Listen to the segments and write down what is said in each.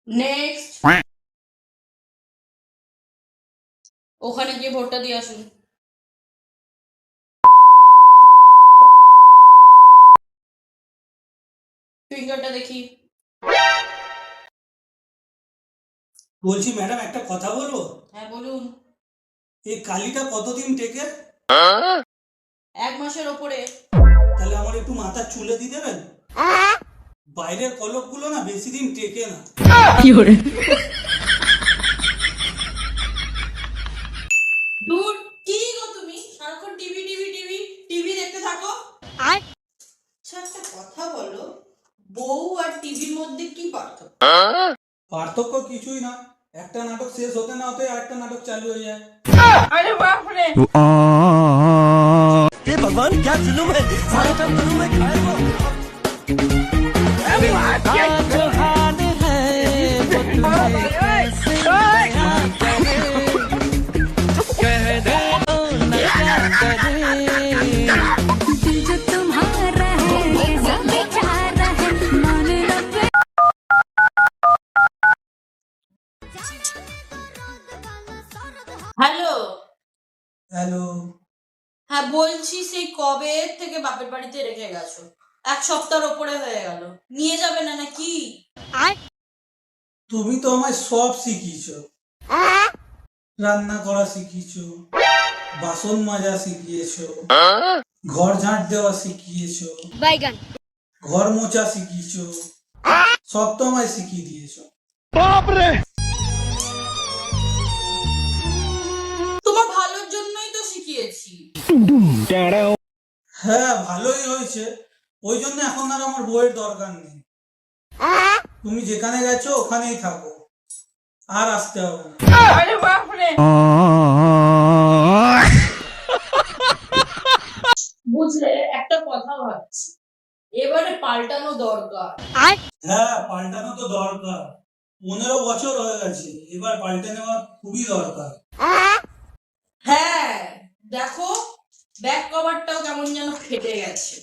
Next, ওখানে গিয়ে ভোটটা দিয়ে আসুন। ফিঙ্গারটা দেখি। বলছি ম্যাডাম, একটা কথা বলবো? হ্যাঁ বলুন। এই কালিটা কতদিন টেকে? 1 মাসের ওপরে। তাহলে আমার একটু মাথার চুলে দিয়ে দেবেন। বাইরের কলপগুলো না বেশি দিন টেকে না। দূর, কি গো তুমি সারাক্ষণ টিভি টিভি টিভি টিভি দেখতে থাকো। আচ্ছা একটা কথা বলো, বউ আর টিভির মধ্যে কি পার্থক্য? পার্থক্য কিছুই না, একটা নাটক শেষ হতে না হতে আরেকটা নাটক চালু হয়ে যায়। আরে বাপ রে। हे भगवान क्या जुलूम है सारा काम करूं मैं खाए को হ্যালো। হ্যালো। হ্যাঁ বলছি, সেই কবে থেকে বাপের বাড়িতে রেখে গেছো? 1 সপ্তাহের ওপরে হয়ে গেল, নিয়ে যাবে না নাকি? তুমি তো আমায় সব শিখিয়েছো, রান্না করা শিখিয়েছো, বাসন মাজা শিখিয়েছো, ঘর ঝাঁট দেওয়া শিখিয়েছো, ঘর মোছা শিখিয়েছো, সব তো আমায় শিখিয়ে দিয়েছো। তোমার ভালোর জন্যই তো শিখিয়েছি। হ্যাঁ ভালোই হয়েছে, ওই জন্য এখন আর আমার বইয়ের দরকার নেই। তুমি যেখানে গেছো ওখানেই থাকো, আর আসতে হবে না। আরে বাপ রে। বুঝলে, একটা কথা ভাবছি, এবারে পাল্টানো দরকার। হ্যাঁ পাল্টানো তো দরকার, 15 বছর হয়ে গেছে, এবার পাল্টে নেওয়া খুবই দরকার। হ্যাঁ দেখো, ব্যাক কভারটাও কেমন যেন ফেটে গেছে।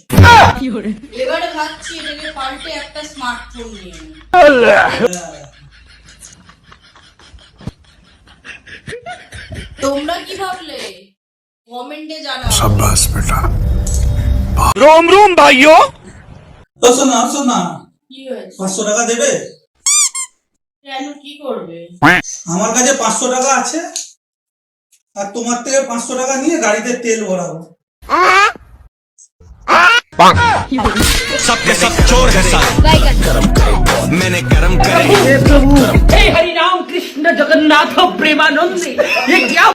এবারে ভাবছি এটাকে পাল্টে একটা স্মার্টফোন নিয়ে নিই। হ্যাঁ। তোমরা কি ভাবলে কমেন্টে জানাও। शाबाश बेटा। रोम रोम भाइयों ও শোনা শোনা, কি হয়েছে? 500 টাকা দেবে? কেন, কি করবে? আমার কাছে 500 টাকা আছে, আর তোমার থেকে 500 টাকা নিয়ে গাড়িতে তেল ভরাবো। सबके सब चोर है साले मैंने गरम करे हे प्रभु, हे हरि राम कृष्ण जगन्नाथ प्रेमानंद, ये क्या